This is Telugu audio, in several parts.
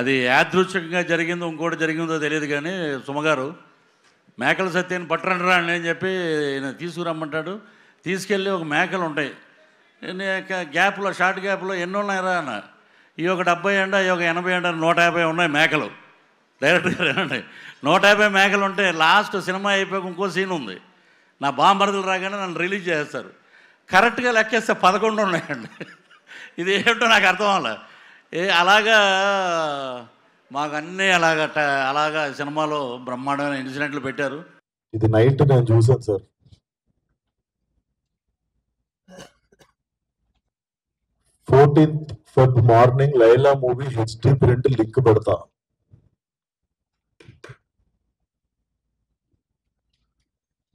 అది యాదృచ్ఛికంగా జరిగిందో ఇంకోటి జరిగిందో తెలియదు కానీ సుమగారు మేకల సత్యాన్ని పట్టరండిరా అని చెప్పి తీసుకురమ్మంటాడు. తీసుకెళ్ళి ఒక మేకలు ఉంటాయి గ్యాప్లో, షార్ట్ గ్యాప్లో ఎన్ని ఉన్నాయిరా అన్న. ఈ ఒక 70 ఎండ, ఈ ఒక 80 ఎండ, 150 ఉన్నాయి మేకలు. డైరెక్ట్గా రండి, 150 మేకలు ఉంటే లాస్ట్ సినిమా అయిపోయాక ఇంకో సీన్ ఉంది. నా బాంబర్దులు రాగానే నన్ను రిలీజ్ చేస్తారు. కరెక్ట్గా లెక్కేస్తే 11 ఉన్నాయండి. ఇది ఏమిటో నాకు అర్థం అవ్వాలి. అలాగా మాకు అన్నీ అలాగా సినిమాలో బ్రహ్మాండమైన ఇన్సిడెంట్లు పెట్టారు. ఇది నైట్ నేను చూసాను sir. 14th Feb morning Laila movie HD print link పెడతా.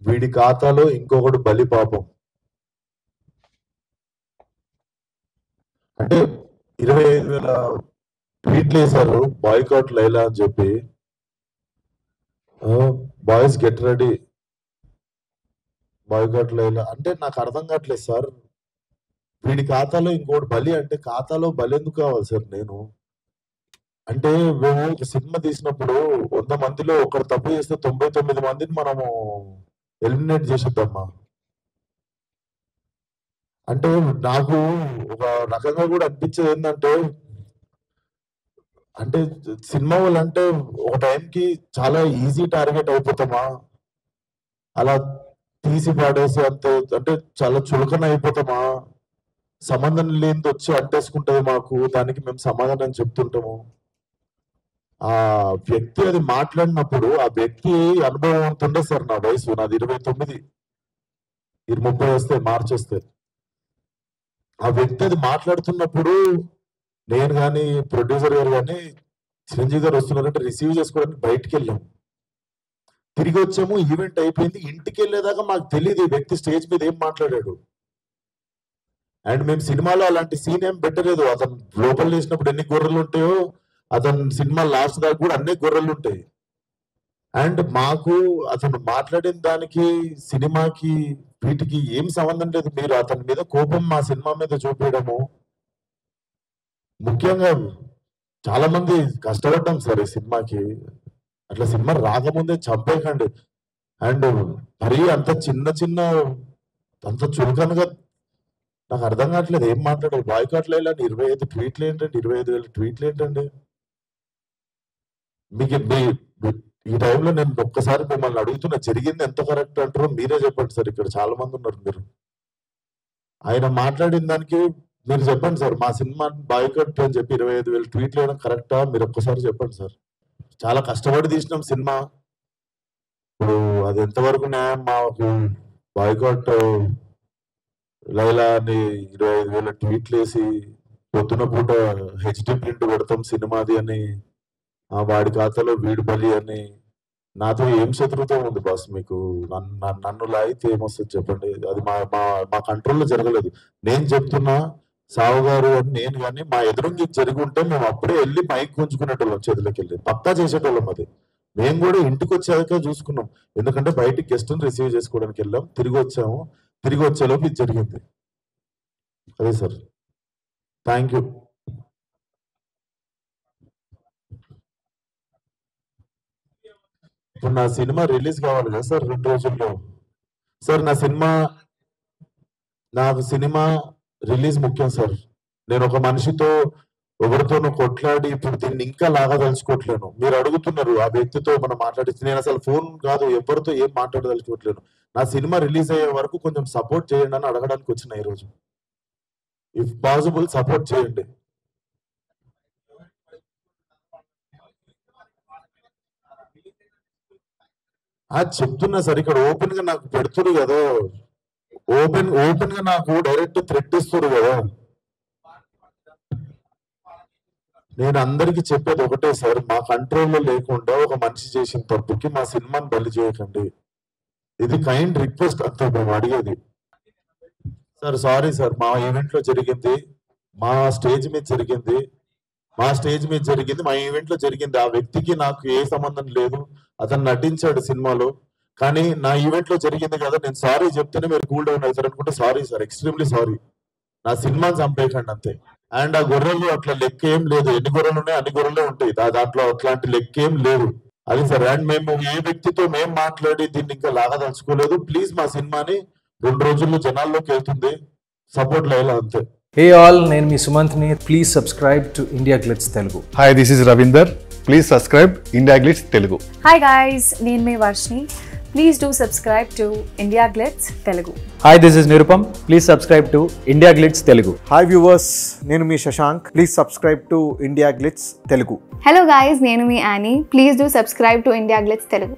వీడి ఖాతాలో ఇంకొకడు బలి పాపం. అంటే 25,000 ట్వీట్లు వేశారు బాయ్కాట్ లైలా అని చెప్పి. Boys get ready, boycott Laila అంటే నాకు అర్థం కావట్లేదు సార్. వీడి ఖాతాలో ఇంకోటి బలి అంటే ఖాతాలో బలి ఎందుకు కావాలి సార్? నేను అంటే మేము ఒక సినిమా తీసినప్పుడు 100 మందిలో ఒకరు తప్పు చేస్తే 99 మందిని మనము ఎలిమినేట్ చేసేద్దామా? అంటే నాకు ఒక రకంగా కూడా అనిపించేది ఏంటంటే, అంటే సినిమా వాళ్ళు అంటే ఒక టైంకి చాలా ఈజీ టార్గెట్ అయిపోతామా? అలా తీసి పాడేసి అంతే, అంటే చాలా చులకన అయిపోతామా? సంబంధం లేనిది వచ్చి అంటేసుకుంటది మాకు, దానికి మేము సమాధానం చెప్తుంటాము. ఆ వ్యక్తి అది మాట్లాడినప్పుడు ఆ వ్యక్తి అనుభవం అంత ఉండే సార్. నా వయసు నాది 29, 30 వస్తే మార్చి వస్తే. ఆ వ్యక్తి అది మాట్లాడుతున్నప్పుడు నేను కానీ ప్రొడ్యూసర్ గారు కానీ చిరంజీవి గారు వస్తున్నారంటే రిసీవ్ చేసుకోవడానికి బయటికి వెళ్ళాము. తిరిగి వచ్చాము, ఈవెంట్ అయిపోయింది. ఇంటికి వెళ్ళేదాకా మాకు తెలియదు ఈ వ్యక్తి స్టేజ్ మీద ఏం మాట్లాడాడు. అండ్ మేము సినిమాలో అలాంటి సీన్ ఏం పెట్టలేదు. అతను లోపల వేసినప్పుడు ఎన్ని గొర్రెలు ఉంటాయో అతను సినిమా లాస్ట్ దాకా కూడా అన్ని గొర్రెలు ఉంటాయి. అండ్ మాకు అతను మాట్లాడిన దానికి సినిమాకి వీటికి ఏం సంబంధం లేదు. మీరు అతని మీద కోపం మా సినిమా మీద చూపించడము. ముఖ్యంగా చాలా మంది కష్టపడ్డాం సార్ ఈ సినిమాకి. అట్లా సినిమా రాకముందే చంపేయకండి. అండ్ మరీ అంత చిన్న అంత చులకనగా నాకు అర్థం కావట్లేదు ఏం మాట్లాడారు. బాయ్కాట్ లైలా 25 ట్వీట్లు ఏంటండి? 25,000 ట్వీట్లు ఏంటండి? మీకు ఈ టైంలో నేను ఒక్కసారి మిమ్మల్ని అడుగుతున్నా, జరిగింది ఎంత కరెక్ట్ అంటారో మీరే చెప్పండి సార్. ఇక్కడ చాలా మంది ఉన్నారు. మీరు ఆయన మాట్లాడిన దానికి మీరు చెప్పండి సార్. మా సినిమా బాయ్కాట్ అని చెప్పి 25,000 ట్వీట్లు వేయడం కరెక్టా? మీరు ఒక్కసారి చెప్పండి సార్. చాలా కష్టపడి తీసినాం సినిమా. ఇప్పుడు అది ఎంతవరకు న్యాయం? మాకు బాయ్కాట్ లైలా అని 25,000 ట్వీట్లు వేసి పొద్దున పూట HD ప్రింట్ పెడతాం సినిమాది అని, వాడి ఖాతాలో వీడు బలి అని. నాతో ఏం శత్రుత్వం ఉంది బాస్ మీకు? నన్ను లాగితే ఏమొస్తుంది చెప్పండి? అది మా కంట్రోల్లో జరగలేదు. నేను చెప్తున్నా సావు గారు అని నేను కానీ మా ఎదురుంగి జరిగి ఉంటే మేము అప్పుడే వెళ్ళి మైక్ గుంజుకునేటోళ్ళం, చేతులకి వెళ్ళి పక్కా చేసేటోళ్ళం. అది మేము కూడా ఇంటికి వచ్చాక చూసుకున్నాం. ఎందుకంటే బయటికి గెస్ట్ని రిసీవ్ చేసుకోవడానికి వెళ్ళాం, తిరిగి వచ్చాము. తిరిగి వచ్చేలోపు ఇది జరిగింది. అదే సార్. Thank you. ఇప్పుడు నా సినిమా రిలీజ్ కావాలి కదా సార్ 2 రోజుల్లో. సార్ నాకు సినిమా రిలీజ్ ముఖ్యం సార్. నేను ఒక మనిషితో ఎవరితోనూ కొట్లాడి ఇప్పుడు దీన్ని ఇంకా లాగదలుచుకోవట్లేను. మీరు అడుగుతున్నారు ఆ వ్యక్తితో మనం మాట్లాడిస్తే, నేను అసలు ఫోన్ కాదు ఎవరితో ఏం మాట్లాడదలుచుకోవట్లేను. నా సినిమా రిలీజ్ అయ్యే వరకు కొంచెం సపోర్ట్ చేయండి అని అడగడానికి వచ్చిన ఈరోజు. ఇఫ్ పాసిబుల్ సపోర్ట్ చేయండి. చెప్తున్నా సార్, ఇక్కడ ఓపెన్ గా నాకు పెడుతురు కదా, ఓపెన్ గా నాకు డైరెక్ట్ థ్రెట్ ఇస్తురు కదా. నేను అందరికి చెప్పేది ఒకటే సార్, మా కంట్రోల్లో లేకుండా ఒక మనిషి చేసిన తప్పుకి మా సినిమాని బలి చేయకండి. ఇది కైండ్ రిక్వెస్ట్ అంతే మేము అడిగేది. సార్ సారీ సార్, మా ఈవెంట్ లో జరిగింది, మా స్టేజ్ మీద జరిగింది, మా ఈవెంట్ లో జరిగింది. ఆ వ్యక్తికి నాకు ఏ సంబంధం లేదు. అతను నటించాడు సినిమాలో, కానీ నా ఈవెంట్ లో జరిగింది కదా. నేను సారీ చెప్తేనే మీరు కూల్ డౌన్ అవుతారు అనుకుంటే సారీ సార్, ఎక్స్ట్రీమ్లీ సారీ. నా సినిమాని చంపేయకండి అంతే. అండ్ ఆ గొర్రెలు అట్లా లెక్క ఏం లేదు, ఎన్ని గొర్రెలు ఉన్నాయి అన్ని గొర్రెలే ఉంటాయి, దాంట్లో అట్లాంటి లెక్క ఏం లేదు. అది సార్. అండ్ మేము ఏ వ్యక్తితో మేము మాట్లాడి దీన్ని ఇంకా లాగదలుచుకోలేదు. ప్లీజ్ మా సినిమాని 2 రోజుల్లో జనాల్లోకి వెళ్తుంది, సపోర్ట్ లేదు అంతే. Hey all, నేను మీ సుమంత్ని. Please subscribe to India Glitz Telugu. Hi, this is Ravinder. Please subscribe India Glitz Telugu. Hi guys, నేను మీ Varshini. Please do subscribe to India Glitz Telugu. Hi, this is Nirupam. Please subscribe to India Glitz Telugu. Hi viewers, నేను మీ Shashank. Please subscribe to India Glitz Telugu. Hello guys, నేను మీ Annie. Please do subscribe to India Glitz Telugu.